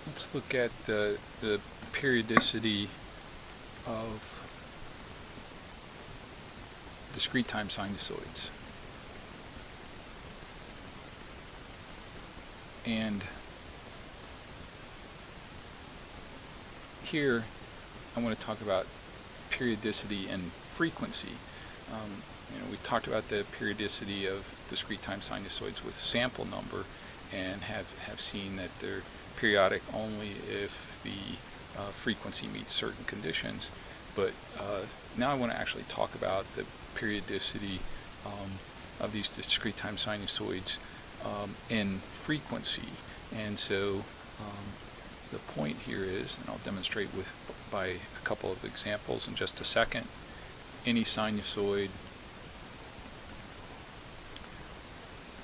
let's look at the periodicity of discrete time sinusoids. And here I want to talk about periodicity and frequency. We've talked about the periodicity of discrete time sinusoids with sample number, and have seen that they're periodic only if the frequency meets certain conditions. But now I want to actually talk about the periodicity of these discrete time sinusoids in frequency. And so the point here is, and I'll demonstrate by a couple of examples in just a second, any sinusoid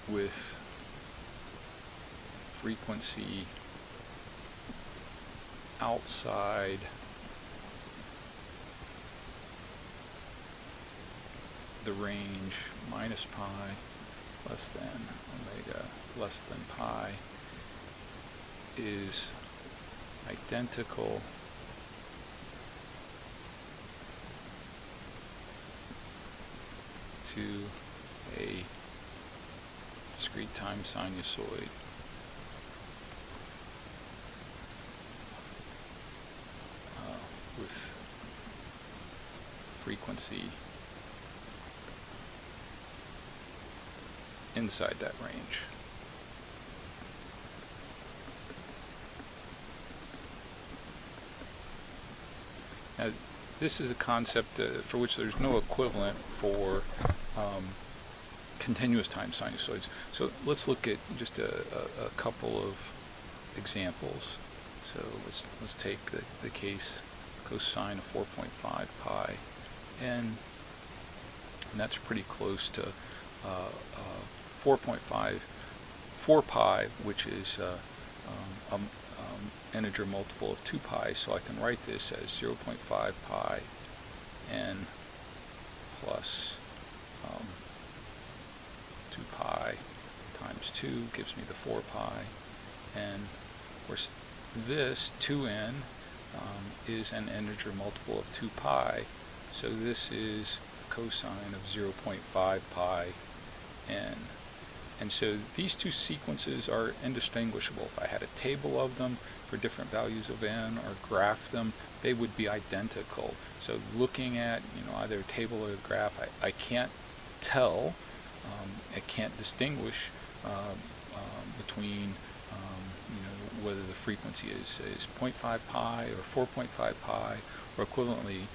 with frequency outside the range minus pi less than omega less than pi is identical to a discrete time sinusoid with frequency inside that range. Now, this is a concept for which there's no equivalent for continuous time sinusoids. So let's look at just a couple of examples. So let's take the case cosine of 4.5 pi, and that's pretty close to 4 pi, which is integer multiple of 2 pi, so I can write this as 0.5 pi n plus 2 pi times 2 gives me the 4 pi, and of course this 2n is an integer multiple of 2 pi, so this is cosine of 0.5 pi n. And so these two sequences are indistinguishable. If I had a table of them for different values of n or graph them, they would be identical. So looking at either a table or a graph, I can't tell, I can't distinguish between whether the frequency is 0.5 pi or 4.5 pi, or equivalently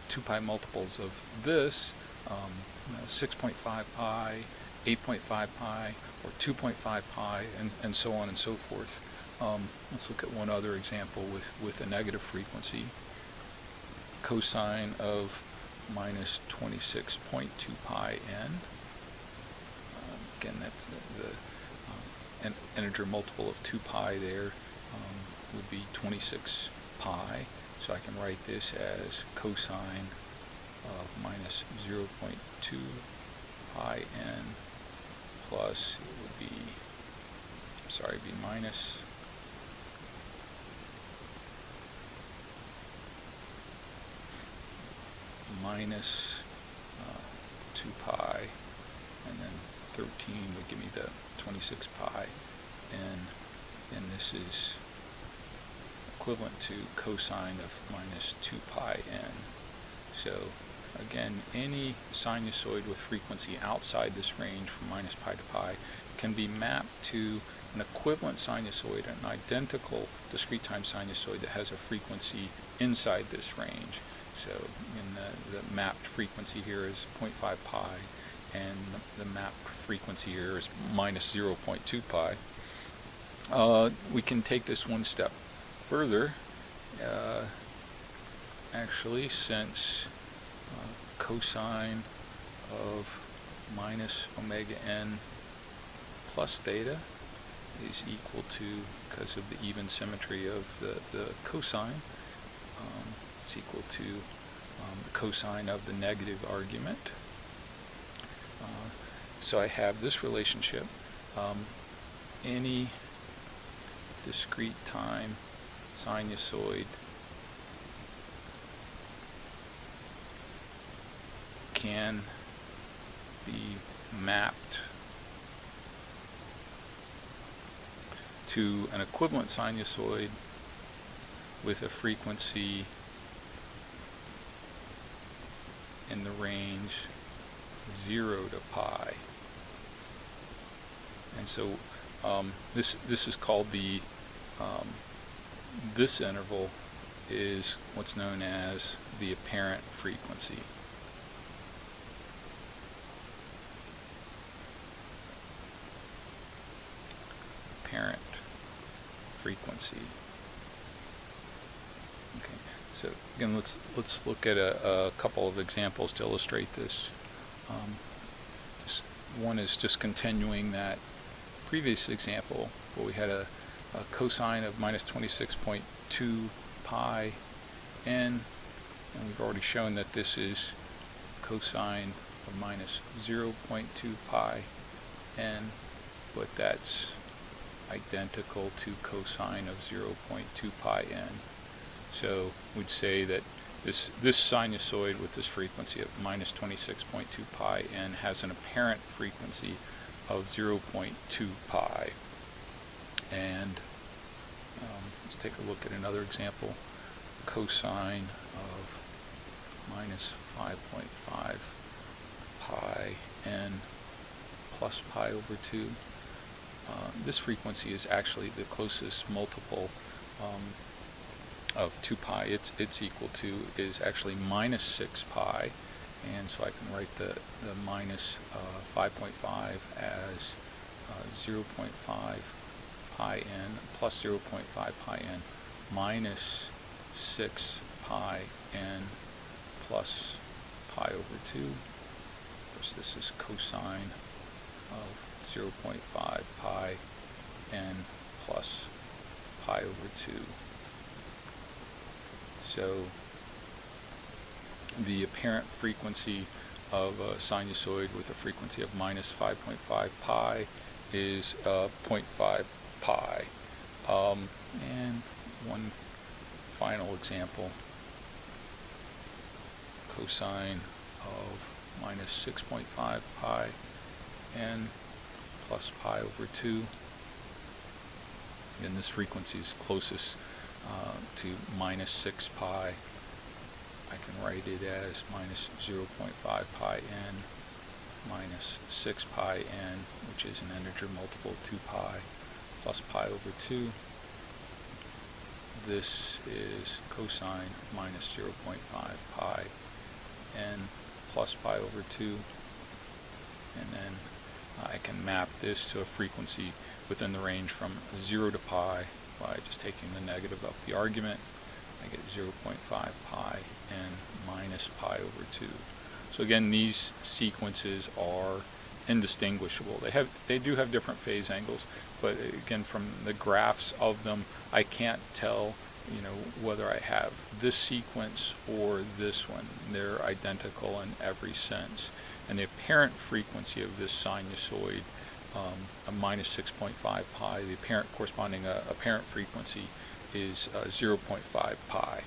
2 pi multiples of this, 6.5 pi, 8.5 pi, or 2.5 pi, and so on and so forth. Let's look at one other example with a negative frequency. Cosine of minus 26.2 pi n. Again, that's an integer multiple of 2 pi there would be 26 pi. So I can write this as cosine of minus 0.2 pi n plus, it would be, minus minus 2 pi, and then 13 would give me the 26 pi, and this is equivalent to cosine of minus 2 pi n. So again, any sinusoid with frequency outside this range from minus pi to pi can be mapped to an equivalent sinusoid, an identical discrete time sinusoid that has a frequency inside this range. So in the mapped frequency here is 0.5 pi, and the mapped frequency here is minus 0.2 pi. We can take this one step further. Actually, since cosine of minus omega n plus theta is equal to, because of the even symmetry of the cosine, it's equal to the cosine of the negative argument. So I have this relationship. Any discrete time sinusoid can be mapped to an equivalent sinusoid with a frequency in the range 0 to pi. And so this is called the this interval is what's known as the apparent frequency. Apparent frequency. Okay, so again, let's look at a couple of examples to illustrate this. One is just continuing that previous example where we had a cosine of minus 26.2 pi n, and we've already shown that this is cosine of minus 0.2 pi n, but that's identical to cosine of 0.2 pi n. So we'd say that this sinusoid with this frequency of minus 26.2 pi n has an apparent frequency of 0.2 pi. And let's take a look at another example. Cosine of minus 5.5 pi n plus pi over 2. This frequency is actually the closest multiple of 2 pi. It's equal to is actually minus 6 pi, and so I can write the minus 5.5 as 0.5 pi n plus 0.5 pi n minus 6 pi n plus pi over 2. Of course, this is cosine of 0.5 pi n plus pi over 2. So the apparent frequency of a sinusoid with a frequency of minus 5.5 pi is 0.5 pi. And one final example, cosine of minus 6.5 pi n plus pi over 2. Again, this frequency is closest to minus 6 pi. I can write it as minus 0.5 pi n minus 6 pi n, which is an integer multiple of 2 pi, plus pi over 2. This is cosine minus 0.5 pi n plus pi over 2. And then I can map this to a frequency within the range from 0 to pi by just taking the negative of the argument. I get 0.5 pi n minus pi over 2. So again, these sequences are indistinguishable. They do have different phase angles, but again, from the graphs of them, I can't tell, whether I have this sequence or this one. They're identical in every sense. And the apparent frequency of this sinusoid, a minus 6.5 pi, the apparent corresponding apparent frequency is 0.5 pi.